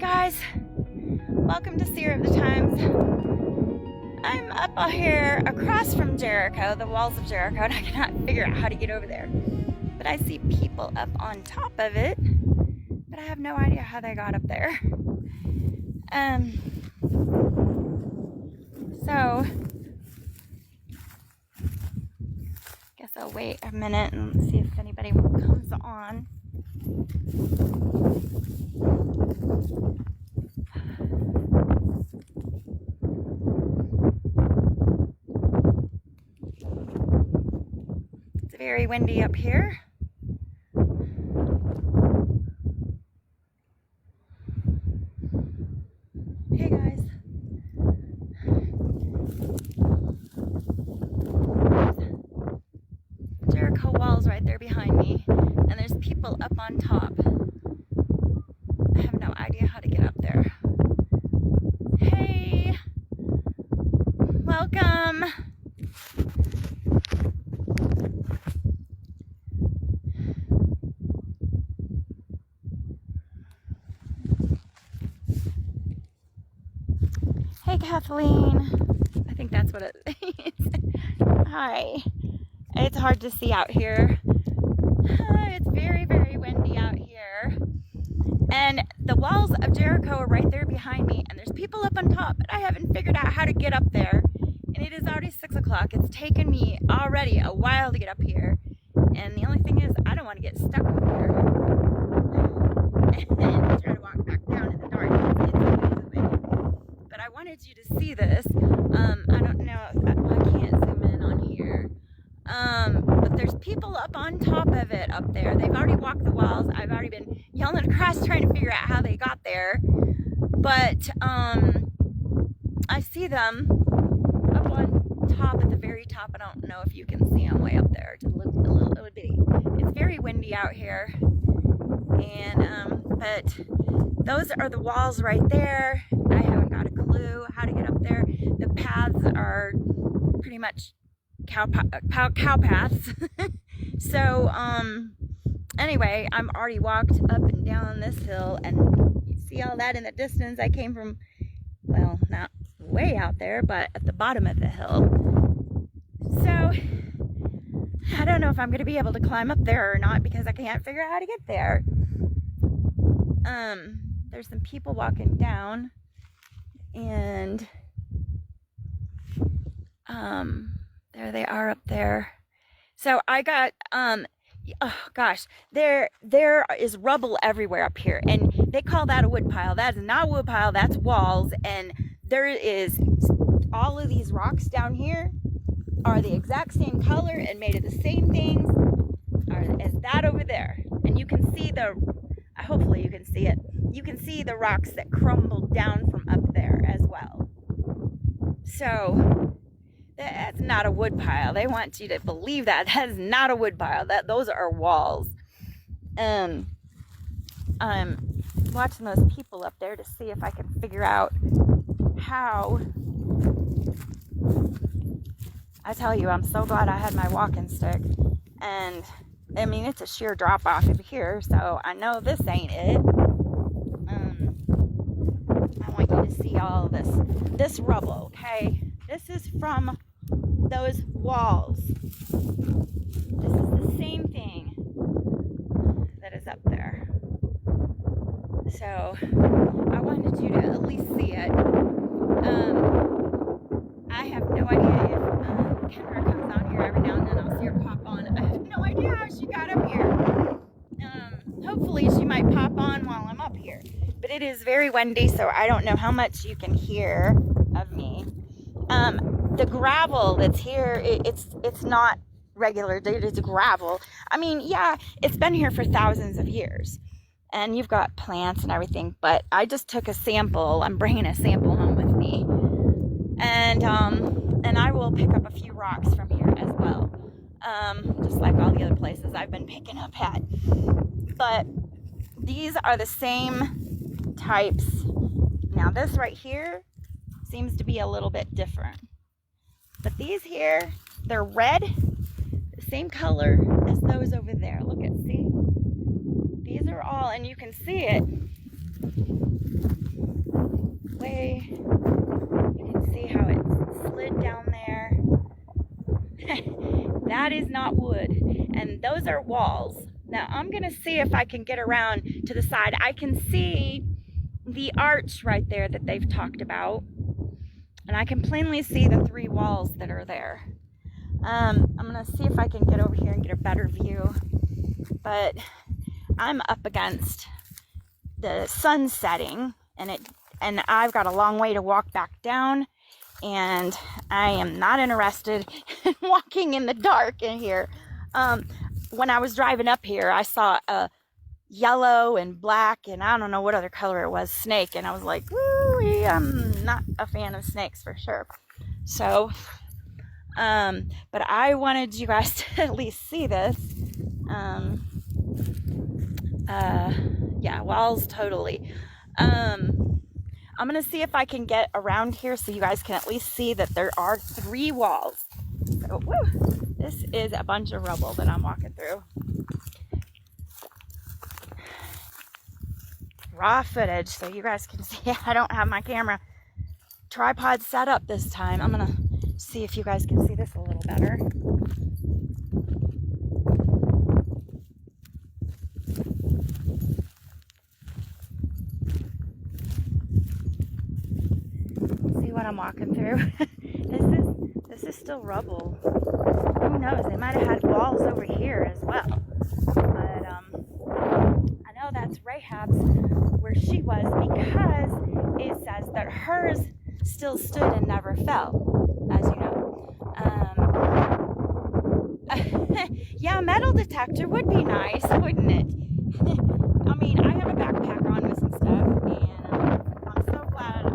guys, welcome to Seer of the Times. I'm up here across from Jericho, the walls of Jericho, and I cannot figure out how to get over there. But I see people up on top of it, but I have no idea how they got up there. So, guess I'll wait a minute and see if anybody comes on. It's very windy up here. Hey guys. Jericho Walls right there behind me, and there's people up on top. I have no idea how to get up there. Hey, welcome. Hey, Kathleen. I think that's what it is. Hi. It's hard to see out here. It's very, very windy out here. And the walls of Jericho are right there behind me, and there's people up on top, but I haven't figured out how to get up there. And it is already 6 o'clock. It's taken me already a while to get up here. And the only thing is, I don't want to get stuck up here. And try to walk back down in the dark. But I wanted you to see this. I don't know, I can't zoom in on here. But there's people up on top of it up there. They've already walked the walls. I've already been yelling across trying to figure out how they got there. But I see them up on top at the very top. I don't know if you can see them way up there. Just a little bitty. It's very windy out here. And but those are the walls right there. I haven't got a clue how to get up there. The paths are pretty much cow paths. So anyway, I'm already walked up and down this hill, and you see all that in the distance. I came from, well, not way out there, but at the bottom of the hill. So I don't know if I'm going to be able to climb up there or not, because I can't figure out how to get there. There's some people walking down, and there they are up there. So I got oh gosh, there is rubble everywhere up here, and they call that a wood pile. That is not a wood pile, that's walls. And there is all of these rocks down here are the exact same color and made of the same things as that over there. And you can see hopefully you can see it. You can see the rocks that crumbled down from up there as well. So that's not a wood pile. They want you to believe that. That is not a wood pile. Those are walls. I'm watching those people up there to see if I can figure out how. I tell you, I'm so glad I had my walking stick. And I mean, it's a sheer drop off of here, so I know this ain't it. I want you to see all this rubble, okay? This is from those walls. This is the same thing that is up there. So I wanted you to at least see it. I have no idea if Kendra comes on here every now and then. I'll see her pop on. I have no idea how she got up here. Hopefully she might pop on while I'm up here. But it is very windy, so I don't know how much you can hear of me. The gravel that's here, it's not regular. It is gravel. I mean, yeah, it's been here for thousands of years. And you've got plants and everything, but I just took a sample. I'm bringing a sample home with me. And I will pick up a few rocks from here as well. Just like all the other places I've been picking up at. But these are the same types. Now this right here seems to be a little bit different. But these here, they're red, the same color as those over there. Look at, see? These are all, and you can see it. way. You can see how it slid down there. That is not wood, and those are walls. Now I'm gonna see if I can get around to the side. I can see the arch right there that they've talked about, and I can plainly see the 3 walls that are there. I'm gonna see if I can get over here and get a better view, but I'm up against the sun setting, and I've got a long way to walk back down, and I am not interested in walking in the dark in here. When I was driving up here, I saw a yellow and black, and I don't know what other color it was, snake, and I was like, woo, I'm not a fan of snakes for sure. So, but I wanted you guys to at least see this. Yeah, walls totally. I'm gonna see if I can get around here so you guys can at least see that there are 3 walls. So, woo, this is a bunch of rubble that I'm walking through. Raw footage so you guys can see. I don't have my camera tripod set up this time. I'm gonna see if you guys can see this a little better. See what I'm walking through? This is still rubble. Who knows? They might have had walls over here as well. But I know that's Rahab's, where she was, because it says that hers still stood and never fell, as you know. Yeah, a metal detector would be nice, wouldn't it? I mean, I have a backpack on with some stuff, and I'm so glad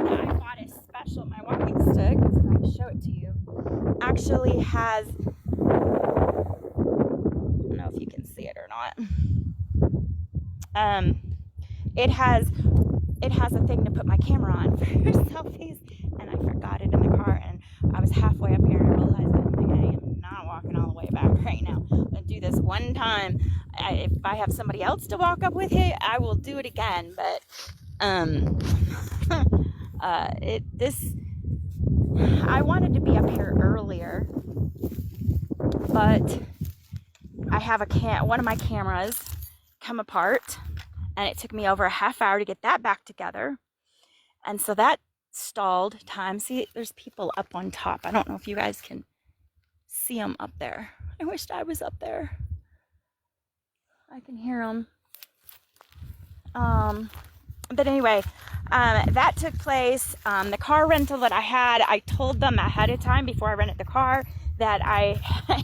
I bought a special, my walking stick, so I can show it to you, actually has, I don't know if you can see it or not, it has a thing to put my camera on for selfies, and I forgot it in the car, and I was halfway up here and I realized that I am not walking all the way back right now. I'm gonna do this one time. If I have somebody else to walk up with it, I will do it again, but I wanted to be up here earlier, but I have one of my cameras come apart, and it took me over a half hour to get that back together, and so that stalled time. See, there's people up on top. I don't know if you guys can see them up there. I wished I was up there. I can hear them. But anyway, that took place. The car rental that I had, I told them ahead of time before I rented the car that I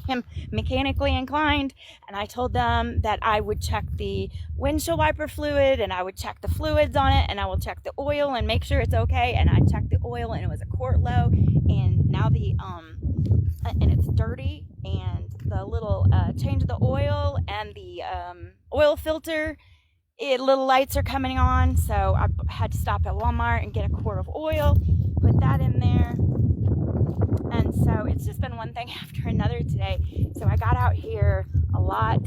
am mechanically inclined, and I told them that I would check the windshield wiper fluid, and I would check the fluids on it, and I will check the oil and make sure it's okay. And I checked the oil, and it was a quart low, and now and it's dirty, and the little change of the oil and the oil filter, little lights are coming on, so I had to stop at Walmart and get a quart of oil, put that in there. And so it's just been one thing after another today. So I got out here a lot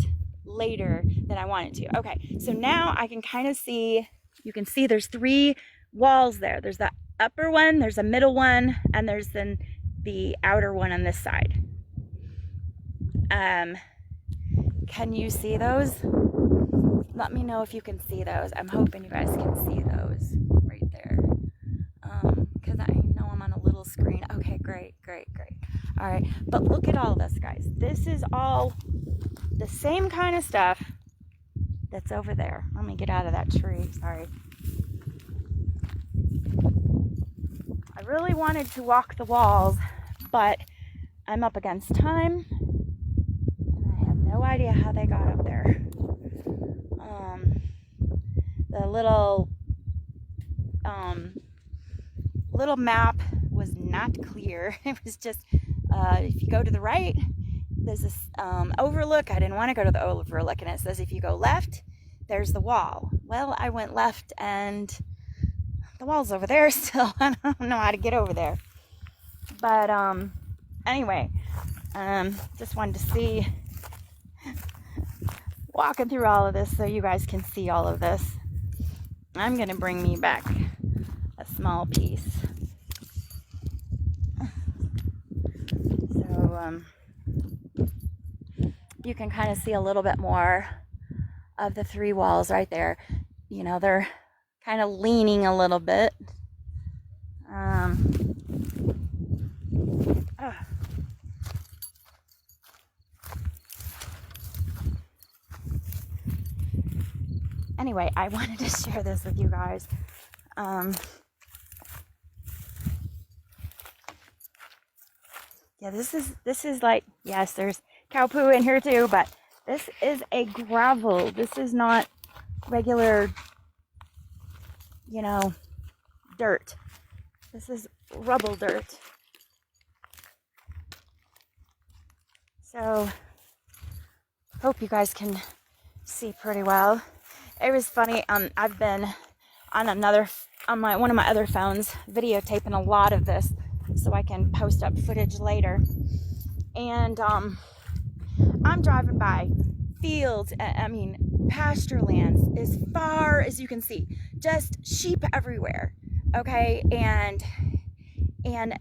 later than I wanted to. Okay, so now I can kind of see, you can see there's 3 walls there. There's the upper one, there's a middle one, and there's then the outer one on this side. Can you see those? Let me know if you can see those. I'm hoping you guys can see those right there. Because I know I'm on a little screen. Okay, great. All right, but look at all this, guys. This is all the same kind of stuff that's over there. Let me get out of that tree, sorry. I really wanted to walk the walls, but I'm up against time, and I have no idea how they got up there. The little map was not clear. It was just, if you go to the right, there's this overlook. I didn't want to go to the overlook, and it says if you go left, there's the wall. Well, I went left, and the wall's over there still. I don't know how to get over there. But anyway, just wanted to see walking through all of this so you guys can see all of this. I'm going to bring me back a small piece. So you can kind of see a little bit more of the three walls right there. You know, they're kind of leaning a little bit. Anyway, I wanted to share this with you guys. Yeah, this is like, yes, there's cow poo in here too, but this is a gravel. This is not regular, you know, dirt. This is rubble dirt. So, hope you guys can see pretty well. It was funny. I've been on one of my other phones videotaping a lot of this so I can post up footage later. And I'm driving by fields, pasture lands as far as you can see, just sheep everywhere. Okay, and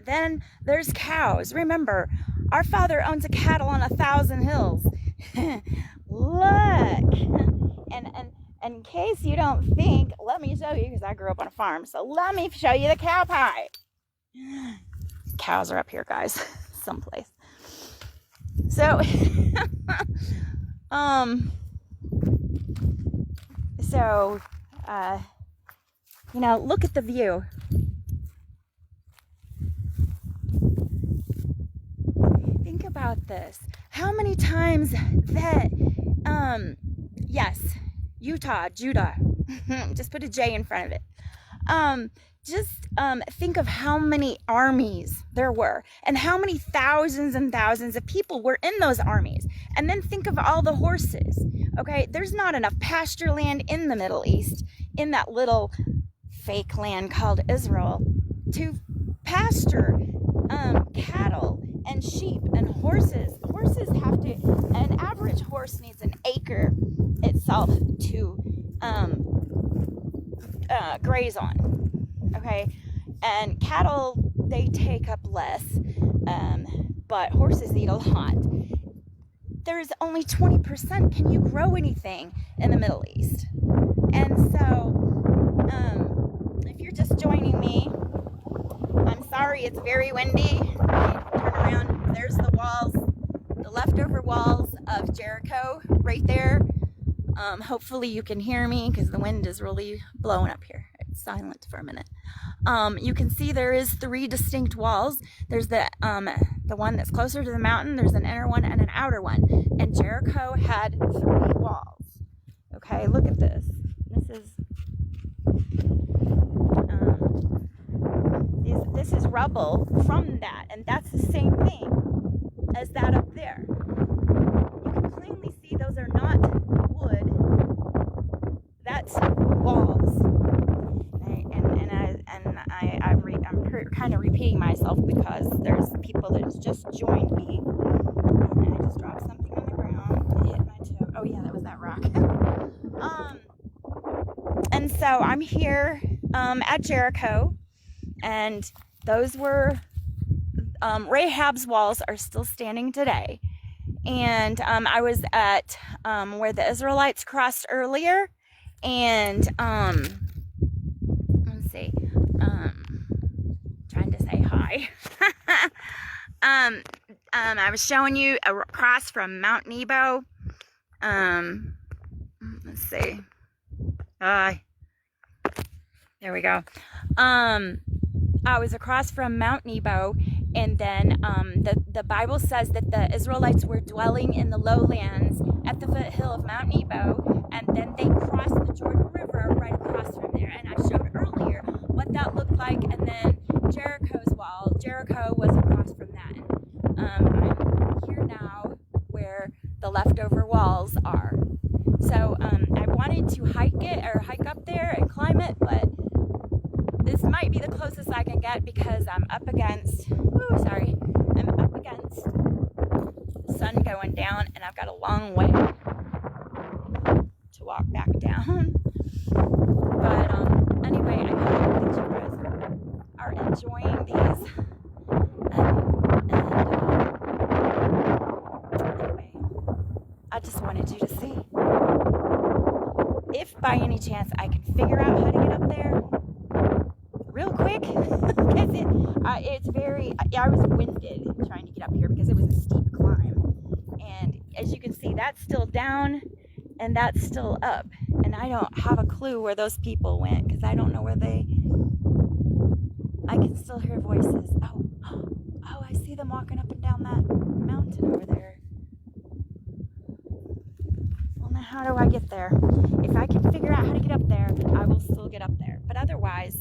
then there's cows. Remember, our Father owns a cattle on 1,000 hills. Look, and in case you don't think, let me show you, because I grew up on a farm. So let me show you the cow pie. Cows are up here, guys, someplace. So, you know, look at the view. Think about this. How many times that, yes, Utah, Judah, just put a J in front of it. Think of how many armies there were and how many thousands and thousands of people were in those armies. And then think of all the horses. Okay, there's not enough pasture land in the Middle East, in that little fake land called Israel, to pasture cattle and sheep and horses. Horses have to, an average horse needs an acre itself to graze on. Okay, and cattle, they take up less, but horses eat a lot. There's only 20%. Can you grow anything in the Middle East? And so, if you're just joining me, I'm sorry, it's very windy. Turn around. There's the walls, the leftover walls of Jericho right there. Hopefully you can hear me because the wind is really blowing up here. It's silent for a minute. You can see there is 3 distinct walls. There's the one that's closer to the mountain. There's an inner one and an outer one. And Jericho had 3 walls. Okay, look at this. This is rubble from that, and that's the same thing as that up there. You can plainly see those are not wood. That's walls. I'm kind of repeating myself because there's people that just joined me. And I just dropped something on the ground. It hit my toe. Oh yeah, that was that rock. And so I'm here at Jericho, and those were Rahab's walls are still standing today. And I was at where the Israelites crossed earlier, and let's see, trying to say hi. I was showing you a cross from Mount Nebo. Let's see. There we go. I was across from Mount Nebo, and then the Bible says that the Israelites were dwelling in the lowlands at the foothill of Mount Nebo, and then they crossed the Jordan River right across from there. And I showed earlier what that looked like, and then Jericho's wall. Jericho was across from that. I'm here now where the leftover walls are. So I wanted to hike up there and climb it, but this might be the closest I can get because I'm up against the sun going down, and I've got a long way. wanted you to see. If by any chance I can figure out how to get up there real quick, because it's very, I was winded trying to get up here because it was a steep climb. And as you can see, that's still down and that's still up. And I don't have a clue where those people went because I don't know where I can still hear voices. Oh, I see them walking up and down that mountain over there. Well, now how do I get there? If I can figure out how to get up there, I will still get up there. But otherwise,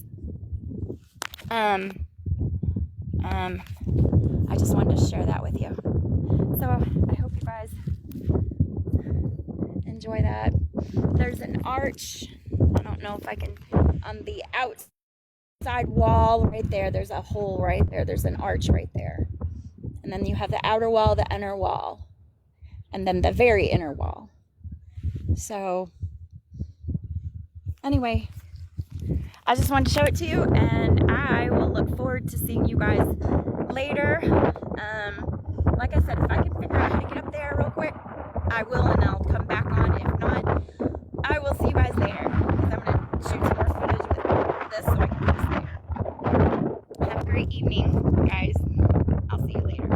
I just wanted to share that with you. So I hope you guys enjoy that. There's an arch. I don't know if I can, on the outside wall right there, there's a hole right there. There's an arch right there. And then you have the outer wall, the inner wall, and then the very inner wall. So anyway, I just wanted to show it to you, and I will look forward to seeing you guys later. Like I said, if I can figure out how to get up there real quick, I will, and I'll come back on. If not, I will see you guys later, because I'm going to shoot some more footage with this so I can post later. Have a great evening, guys. I'll see you later.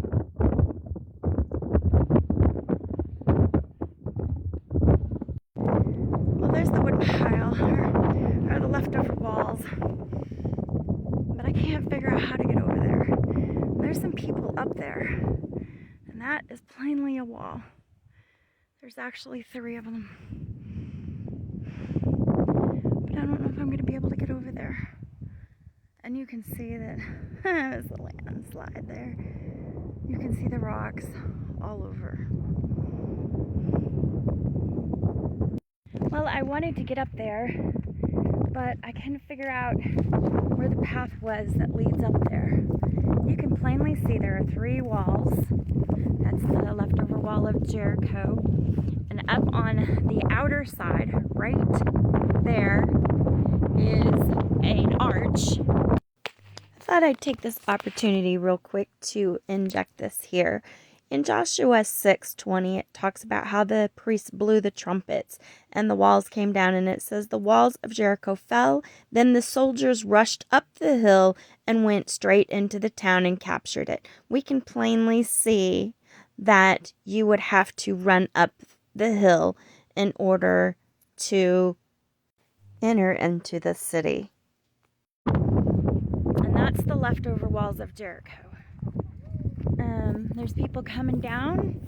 Well, there's the wood pile, or the leftover walls. But I can't figure out how to get over there. There's some people up there, and that is plainly a wall. There's actually 3 of them. But I don't know if I'm going to be able to get over there. And you can see that there's a landslide there. You can see the rocks all over. Well, I wanted to get up there, but I couldn't figure out where the path was that leads up there. You can plainly see there are 3 walls. That's the leftover wall of Jericho. And up on the outer side, right there, is an arch. I thought I'd take this opportunity real quick to inject this here. In Joshua 6:20, it talks about how the priests blew the trumpets and the walls came down, and it says the walls of Jericho fell. Then the soldiers rushed up the hill and went straight into the town and captured it. We can plainly see that you would have to run up the hill in order to enter into the city. And that's the leftover walls of Jericho. There's people coming down